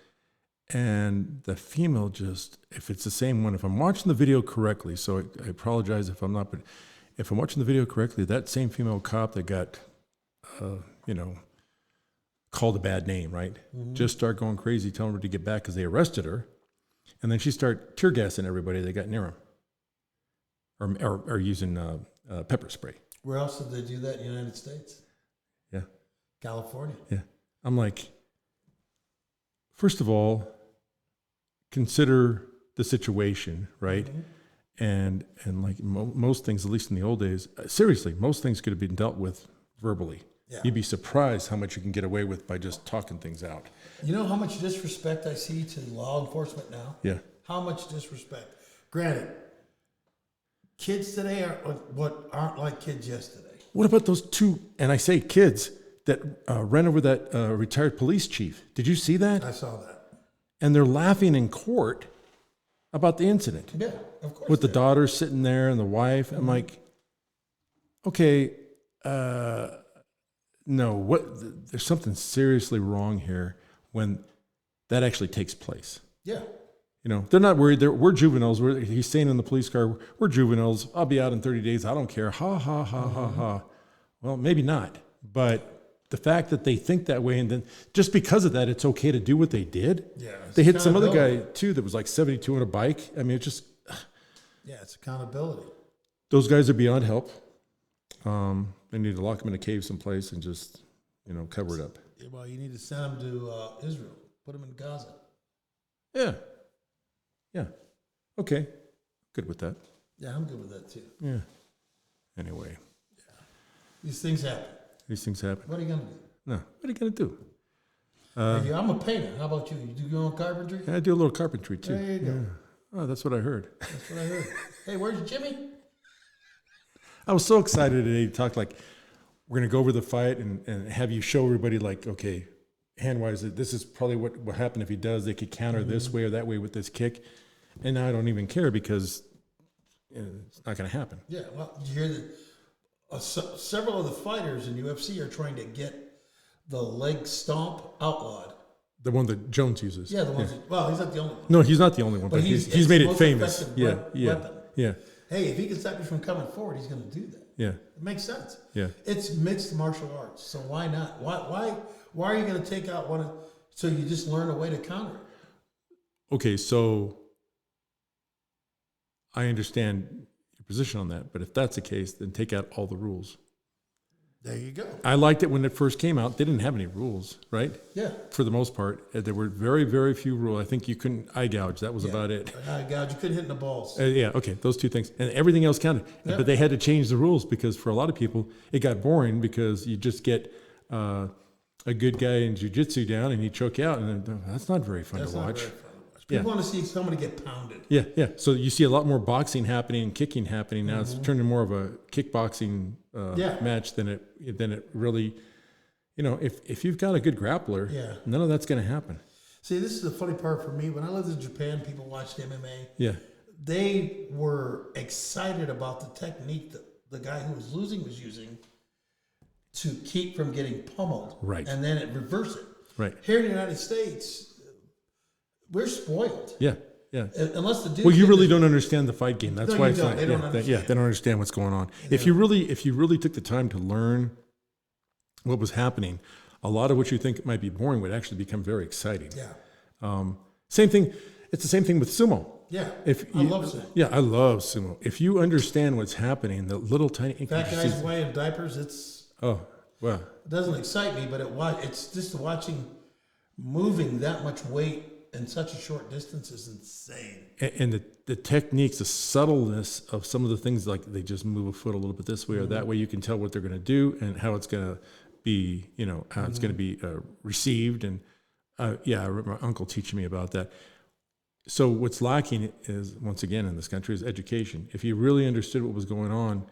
And the female just, if it's the same one, if I'm watching the video correctly, so I apologize if I'm not, but if I'm watching the video correctly, that same female cop that got, called a bad name, right? Just start going crazy, telling her to get back because they arrested her. And then she start tear gassing everybody that got near him, or using pepper spray. Where else did they do that in the United States? Yeah, California. yeah. I'm like, first of all, consider the situation, right? And like most things, at least in the old days, seriously, most things could have been dealt with verbally. Yeah. You'd be surprised how much you can get away with by just talking things out. You know how much disrespect I see to law enforcement now? Yeah. How much disrespect? Granted, kids today aren't like kids yesterday. What about those two, and I say kids, that ran over that retired police chief? Did you see that? I saw that. And they're laughing in court about the incident Yeah, of course. with the they are. daughter sitting there and the wife. I'm like, okay, no, there's something seriously wrong here when that actually takes place. Yeah. You know, they're not worried. We're juveniles. He's saying in the police car, we're juveniles. I'll be out in 30 days. I don't care. Ha, ha, ha, ha, ha. Well, maybe not. But the fact that they think that way, and then just because of that, it's okay to do what they did. Yeah. it's They hit some other guy, accountability. too, that was like 72 on a bike. I mean, it's just, Yeah, it's accountability. those guys are beyond help. They need to lock them in a cave someplace and just, cover it up. Yeah, well, you need to send them to Israel. Put them in Gaza. Yeah. Yeah. Okay. Good with that. Yeah, I'm good with that too. Yeah. Anyway, These things happen. these things happen. What are you gonna do? No. What are you going to do? Hey, I'm a painter. How about you? You do your own carpentry? I do a little carpentry, too. There you go. Oh, that's what I heard. That's what I heard. Hey, where's Jimmy? I was so excited today to talk like we're going to go over the fight and have you show everybody like, okay, hand-wise, this is probably what happened if he does. They could counter this way or that way with this kick. And now I don't even care because it's not going to happen. Yeah, well, did you hear that several of the fighters in UFC are trying to get the leg stomp outlawed. The one that Jones uses. Yeah, the ones. Well, he's not the only one. No, he's not the only one, but he's made it famous. Yeah, weapon. yeah. Hey, if he can stop you from coming forward, he's going to do that. Yeah. It makes sense. Yeah. It's mixed martial arts, so why not? Why are you going to take out one? So you just learn a way to counter it. Okay, so I understand your position on that, but if that's the case, then take out all the rules. There you go. I liked it when it first came out. They didn't have any rules, right? Yeah. For the most part, there were very, very few rules. I think you couldn't eye gouge. That was about it. Eye gouge. You couldn't hit in the balls. Yeah, okay, those two things. And everything else counted. Yeah. But they had to change the rules because for a lot of people, it got boring because you just get a good guy in jiu-jitsu down and you choke out. And then, that's not very fun to watch. People want to see somebody get pounded. Yeah, yeah. So you see a lot more boxing happening and kicking happening now. It's turning more of a kickboxing match than it really. You know, if you've got a good grappler, none of that's going to happen. See, this is the funny part for me. When I lived in Japan, people watched MMA. Yeah. They were excited about the technique that the guy who was losing was using to keep from getting pummeled. Right. And then it reverse it. Right. Here in the United States, we're spoiled. Yeah. Yeah. Unless the dude. Well, you really don't understand the fight game. That's No, why you it's don't. not. They don't understand. They don't understand what's going on. Yeah. If you really took the time to learn what was happening, a lot of what you think might be boring would actually become very exciting. Yeah. Same thing. It's the same thing with sumo. Yeah. I love sumo. Yeah, I love sumo. If you understand what's happening, the little tiny Fat guys wearing diapers. It's. Oh well. It doesn't excite me, but it's just watching moving that much weight in such a short distance is insane. And the techniques, the subtleness of some of the things, like they just move a foot a little bit this way or that way, you can tell what they're going to do and how it's going to be, how it's going to be received. And I remember my uncle teaching me about that. So what's lacking is, once again, in this country is education. If you really understood what was going on,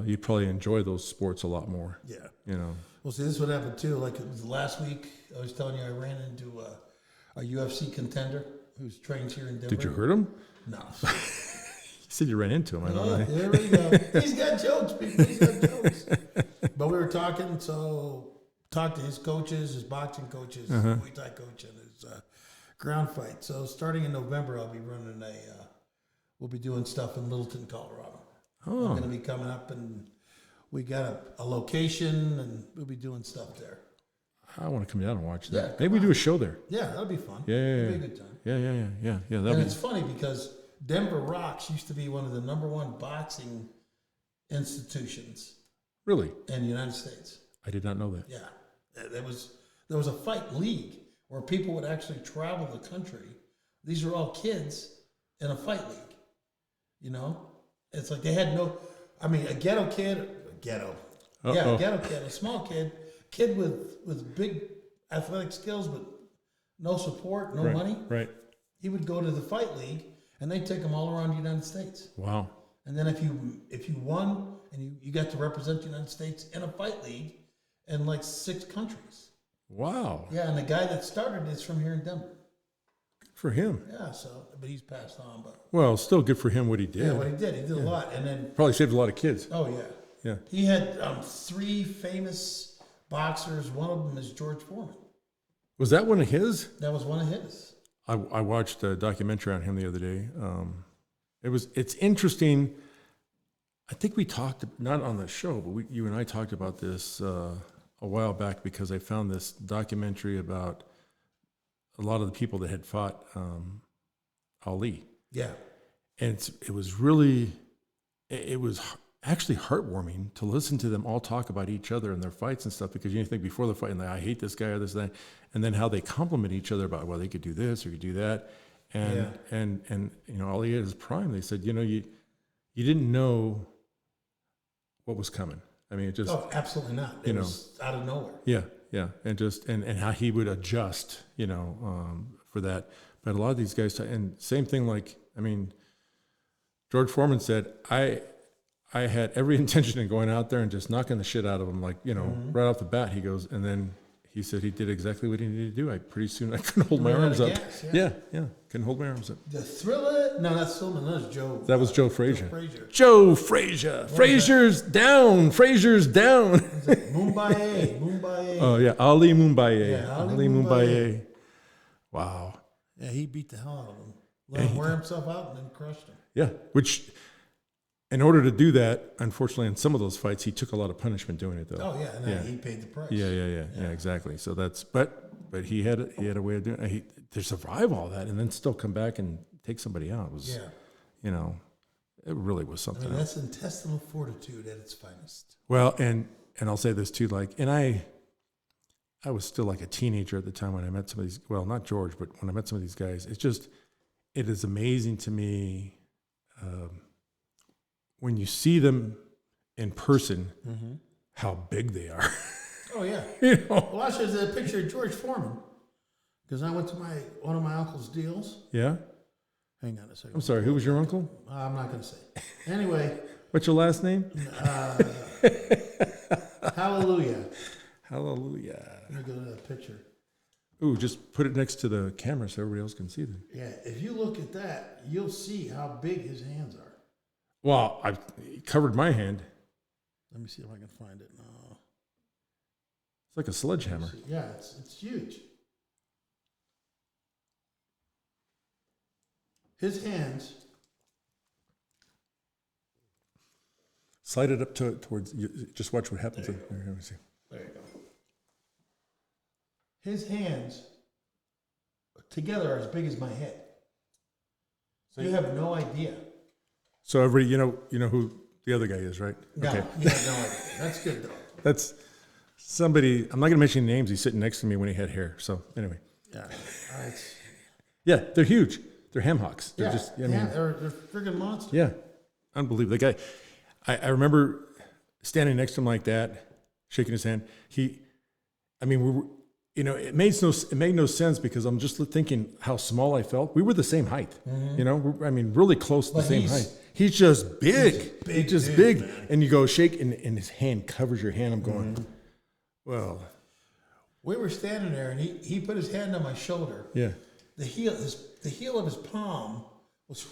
you'd probably enjoy those sports a lot more. Yeah. Well, see, this is what happened too. Like it was last week, I was telling you, I ran into a UFC contender who's trains here in Denver. Did you hurt him? No. You said you ran into him. I don't know. There we go. He's got jokes, people. He's got jokes. But we were talking, talked to his coaches, his boxing coaches, his Muay Thai coach, and his ground fight. So starting in November, I'll be running we'll be doing stuff in Littleton, Colorado. I'm going to be coming up, and we got a location, and we'll be doing stuff there. I want to come down and watch that. Yeah, Maybe we do a show there. Yeah, that'll be fun. Yeah. It'll be a good time. Yeah. And it's funny because Denver Rocks used to be one of the #1 boxing institutions. Really? In the United States. I did not know that. Yeah. There was a fight league where people would actually travel the country. These are all kids in a fight league. It's like they had a ghetto kid, a small kid with big athletic skills, but no support, no money. Right. He would go to the fight league, and they'd take him all around the United States. Wow. And then if you won and you got to represent the United States in a fight league in like 6 countries. Wow. Yeah, and the guy that started is from here in Denver. For him. Yeah, but he's passed on. But well, still good for him what he did. Yeah, what he did. He did a lot. And then probably saved a lot of kids. Oh, yeah. Yeah. He had 3 famous boxers. One of them is George Foreman. Was that one of his? That was one of his. I watched a documentary on him the other day. It's interesting. I think we talked, not on the show, but you and I talked about this a while back because I found this documentary about a lot of the people that had fought Ali. Yeah. And it was actually heartwarming to listen to them all talk about each other and their fights and stuff, because you think before the fight, and I hate this guy or this, that, and then how they compliment each other about, well, they could do this or could do that. And Ali at his prime, they said, you didn't know what was coming. I mean, it just... Oh, absolutely not. It was out of nowhere. Yeah. And how he would adjust, for that. But a lot of these guys, and same thing. Like, I mean, George Foreman said, I had every intention of going out there and just knocking the shit out of him, like, you know, right off the bat. He goes, and then he said he did exactly what he needed to do. Pretty soon I couldn't hold my arms up. Gas, Yeah, couldn't hold my arms up. The Thriller? No, that's Silman. That was Joe. That was Joe Frazier. Frazier. Joe Frazier. Frazier's down. Frazier's down. Mumbai. Oh yeah, Ali Mumbai. Yeah, Ali Mumbai. Wow. Yeah, he beat the hell out of him. Let him wear himself out and then crushed him. Yeah, which, in order to do that, unfortunately, in some of those fights, he took a lot of punishment doing it, though. Oh yeah, and then he paid the price. Yeah, exactly. So that's, but he had a way of doing it. To survive all that and then still come back and take somebody out was, you know, it really was something. I mean, that's intestinal fortitude at its finest. Well, and I'll say this too, like, and I was still like a teenager at the time when I met some of these, well, not George, but when I met some of these guys, it is amazing to me when you see them in person, how big they are. Oh yeah. You know? Well, there's a picture of George Foreman because I went to one of my uncle's deals. Yeah. Hang on a second. I'm sorry. Who was your uncle? I'm not going to say. Anyway. What's your last name? Hallelujah. Hallelujah. Let me go to that picture. Ooh, just put it next to the camera so everybody else can see them. Yeah, if you look at that, you'll see how big his hands are. Well, I covered my hand. Let me see if I can find it now. It's like a sledgehammer. Yeah, it's huge. His hands. Slide it up towards. Just watch what happens. There we see. There you go. His hands together are as big as my head. So you have no idea. So everybody, you know who the other guy is, right? No, okay. you have no idea. That's good though. That's somebody. I'm not going to mention names. He's sitting next to me when he had hair. So anyway. Yeah. Yeah, they're huge. They're ham hocks. They're just. they're friggin' monsters. Yeah, unbelievable. The guy. I remember standing next to him like that, shaking his hand. It made no sense because I'm just thinking how small I felt. We were the same height, really close to the same height. He's just big. He's just big. Man. And you go shake, and his hand covers your hand. I'm going, well. We were standing there, and he put his hand on my shoulder. Yeah. The heel of his palm was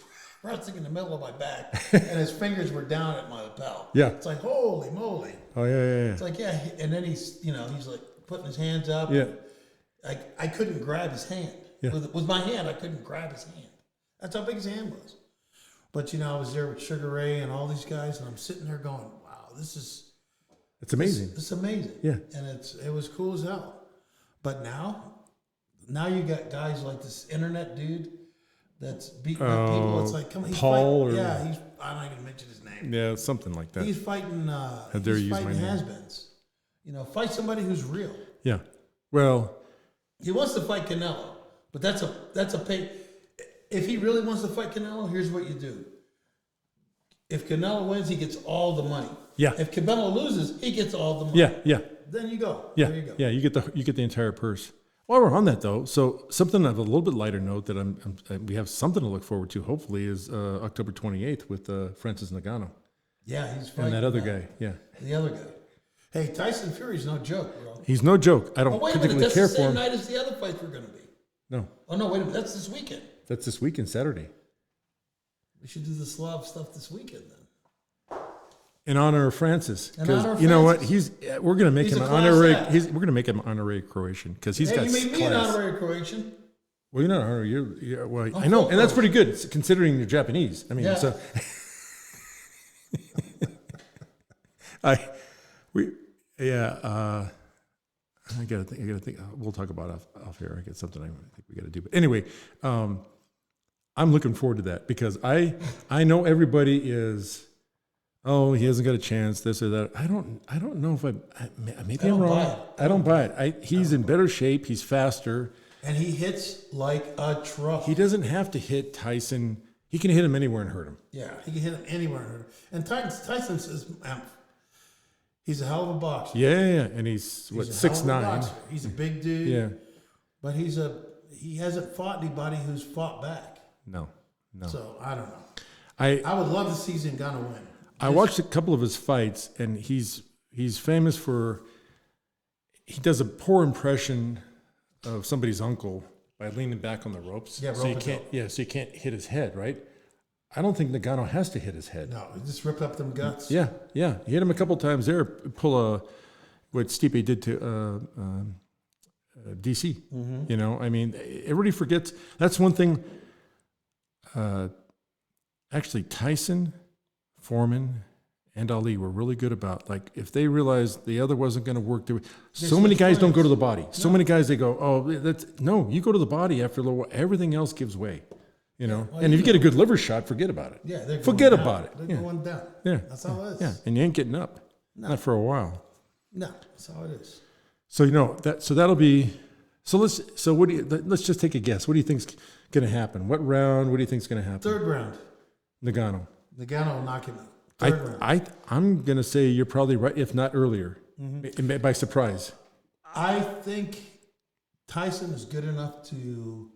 resting in the middle of my back, and his fingers were down at my lapel. Yeah. It's like, holy moly. Oh, yeah. It's like, yeah. And then he's like putting his hands up. Yeah. I couldn't grab his hand. Yeah. With my hand, I couldn't grab his hand. That's how big his hand was. But, I was there with Sugar Ray and all these guys, and I'm sitting there going, wow, it's amazing. It's amazing. Yeah. And it was cool as hell. But now you got guys like this internet dude that's beating up people. It's like, come on, he's Paul fighting. Yeah, I'm not going to mention his name. Yeah, something like that. He's fighting, has-beens. Fight somebody who's real. Yeah. Well, he wants to fight Canelo, but that's a pay. If he really wants to fight Canelo, here's what you do. If Canelo wins, he gets all the money. Yeah. If Canelo loses, he gets all the money. Yeah. Then you go. Yeah. There you go. Yeah, you get the entire purse. While we're on that though, so something of a little bit lighter note that we have something to look forward to. Hopefully, is October 28th with Francis Ngannou. Yeah, he's fighting. And that other guy. Yeah. The other guy. Hey, Tyson Fury's no joke, bro. He's no joke. I don't particularly care for him. That's the same night as the other fights were going to be. No. Oh no! Wait a minute. That's this weekend. That's this weekend, Saturday. We should do the Slav stuff this weekend then. In honor of Francis, because you know what, we're going to make him an honorary. We're going to make him an honorary Croatian because he's got. You made class. me an honorary Croatian. Well, you're not honorary. Well, I know, and that's pretty good considering you're Japanese. I mean, yeah. So I gotta think. We'll talk about off here. I got something I think we got to do. But anyway, I'm looking forward to that because I know everybody is. Oh, he hasn't got a chance. This or that. I don't know if maybe I'm wrong. I don't buy it. He's in better shape. He's faster, and he hits like a truck. He doesn't have to hit Tyson. He can hit him anywhere and hurt him. Yeah, he can hit him anywhere and hurt him. And Tyson says, he's a hell of a boxer. Yeah, and he's 6'9". He's a big dude. Yeah, but he's a he hasn't fought anybody who's fought back. No. So I don't know. I I would love to see Zingano win. I watched a couple of his fights, and he's famous for he does a poor impression of somebody's uncle by leaning back on the ropes. Yeah, so you rope can't. Yeah, so you can't hit his head, right? I don't think Nagano has to hit his head. No, he just ripped up them guts. Yeah. He hit him a couple times there. Pull what Stipe did to DC. Mm-hmm. You know, I mean, everybody forgets. That's one thing. Actually, Tyson, Foreman, and Ali were really good about. Like, if they realized the other wasn't going to work, so many guys don't go to the body. So many guys, they go, oh, no, you go to the body after a little while. Everything else gives way. You know, well, and if you get a good liver shot, forget about it. Yeah, they're forget going down. about it. They're Yeah. going down. Yeah, That's all it is. yeah, and you ain't getting up, not for a while. No, that's all it is. So that'll be. So let's just take a guess. What do you think's going to happen? What round? What do you think's going to happen? Third round. Nagano. Nagano will knock him out. Third round. I'm going to say you're probably right, if not earlier, by surprise. I think Tyson is good enough to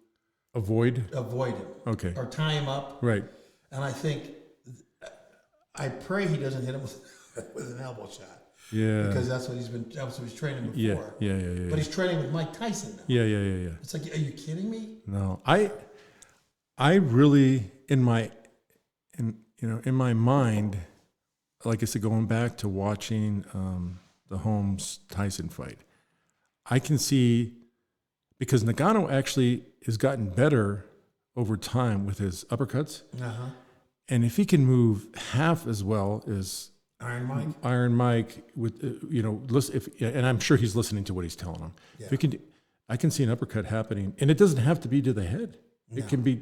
Avoid. avoid him. Okay. Or tie him up. Right. And I pray he doesn't hit him with an elbow shot. Yeah. Because that's what he's training before. Yeah. But he's training with Mike Tyson now. Yeah. It's like, are you kidding me? No, I really in my mind, like I said, going back to watching the Holmes Tyson fight, I can see because Nagano actually has gotten better over time with his uppercuts, and if he can move half as well as Iron Mike with and I'm sure he's listening to what he's telling him. Yeah. If he can, I can see an uppercut happening, and it doesn't have to be to the head. No. It can be,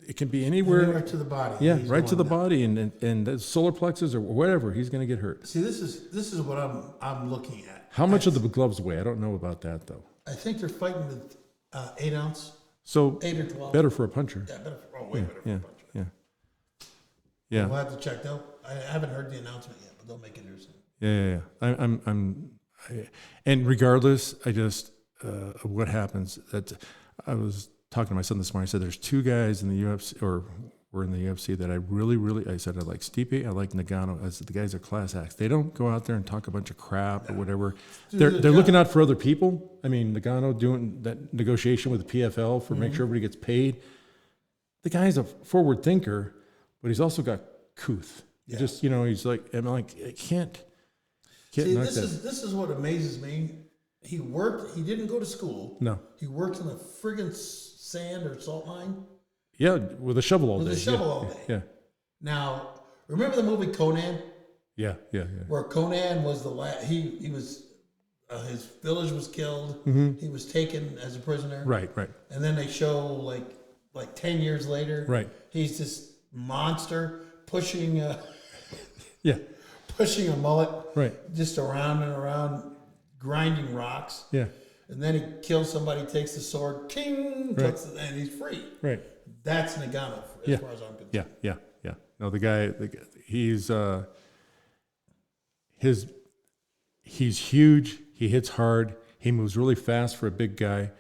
it can be anywhere to the body. Yeah, right to the body, and the solar plexus or whatever. He's going to get hurt. See, this is what I'm looking at. How much of the gloves weigh? I don't know about that though. I think they're fighting with 8 ounce. So 8 or 12. better for a puncher. Yeah, way better for a puncher. Yeah. We'll have to check though. I haven't heard the announcement yet, but they'll make it here soon. Yeah. And regardless, I just of what happens. That I was talking to my son this morning. I said there's 2 guys in the UFC or were in the UFC that I really. I said I like Stipe. I like Nagano. I said the guys are class acts. They don't go out there and talk a bunch of crap or whatever. They're looking out for other people. I mean, Nagano doing that negotiation with the PFL for make sure everybody gets paid. The guy's a forward thinker, but he's also got couth. Yeah. Just he's like I'm like I can't See, knock this that. This is what amazes me. He didn't go to school. No. He worked in a friggin' sand or salt mine. Yeah, with a shovel all day. All day. Yeah. Now, remember the movie Conan? Yeah. Where Conan was he was his village was killed. He was taken as a prisoner. Right. And then they show like 10 years later. Right. He's this monster pushing pushing a mullet. Right. Just around and around, grinding rocks. Yeah. And then he kills somebody, takes the sword, king, and he's free. Right. That's Nagano, as far as I'm concerned. Yeah. No, the guy he's huge. He hits hard. He moves really fast for a big guy.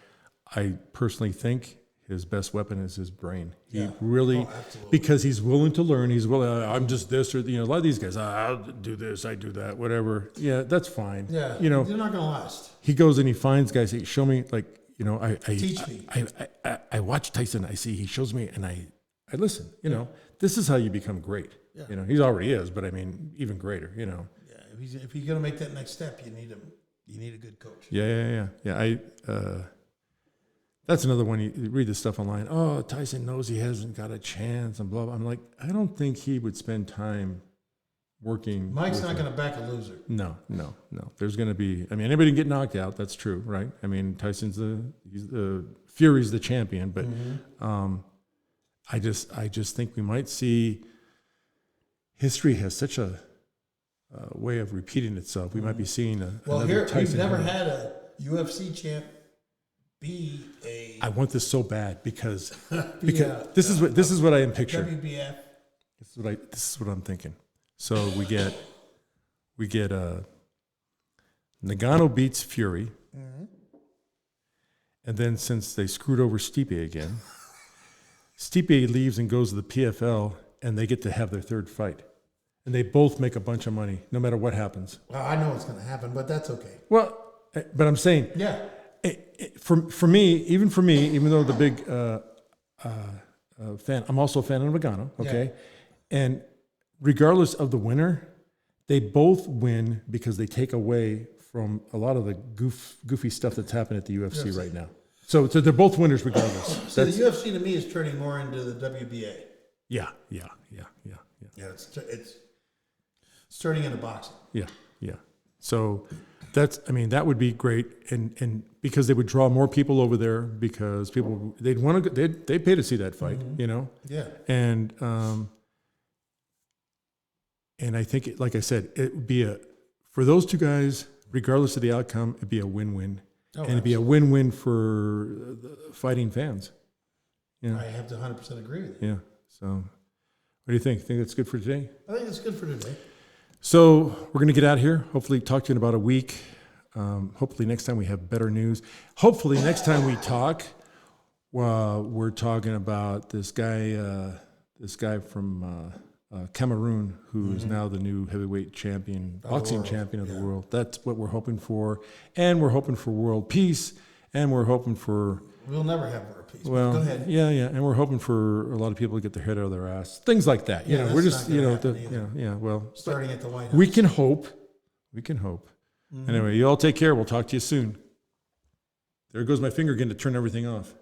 I personally think his best weapon is his brain. He really, because he's willing to learn. He's willing. I'm just this or a lot of these guys. I'll do this. I do that. Whatever. Yeah, that's fine. Yeah, they're not gonna last. He goes and he finds guys. Hey, show me I teach me. I watch Tyson. I see he shows me, and I listen. This is how you become great. Yeah. He's already is, but I mean even greater. Yeah, if he's gonna make that next step, you need him. You need a good coach. Yeah. That's another one. You read this stuff online. Oh, Tyson knows he hasn't got a chance, and blah blah. I'm like, I don't think he would spend time working. Mike's not going to back a loser. No. There's going to be. I mean, anybody can get knocked out. That's true, right? I mean, Fury's the champion, but I just think we might see. History has such a way of repeating itself. We might be seeing another Tyson. We've never had a UFC champ be a. I want this so bad because this is what I am picturing. WBF. This is what I'm thinking. So we get Nagano beats Fury, And then since they screwed over Stipe again, Stipe leaves and goes to the PFL, and they get to have their third fight. And they both make a bunch of money, no matter what happens. Well, I know what's going to happen, but that's okay. Well, but I'm saying, Yeah. for me, even though the big fan, I'm also a fan of Nagano, okay? And regardless of the winner, they both win because they take away from a lot of the goofy stuff that's happened at the UFC right now. So they're both winners regardless. So the UFC to me is turning more into the WBA. Yeah. Yeah, it's turning into boxing. Yeah. So that would be great, and because they would draw more people over there, because people they'd want to they pay to see that fight, you know. Yeah. And I think, like I said, it would be for those two guys, regardless of the outcome, it'd be a win-win, and it'd be a win-win for the fighting fans. Yeah. I have to 100% agree with you. Yeah. So, what do you think? Think that's good for today? I think it's good for today. So we're going to get out of here. Hopefully talk to you in about a week. Hopefully next time we have better news. Hopefully next time we talk, we're talking about this guy from Cameroon, who is now the new heavyweight champion, boxing champion of the world. That's what we're hoping for. And we're hoping for world peace. And we're hoping for... We'll never have world peace. Well, go ahead. Yeah. And we're hoping for a lot of people to get their head out of their ass. Things like that. You know, we're just, well... Starting at the White House. We can hope. Anyway, you all take care. We'll talk to you soon. There goes my finger again to turn everything off.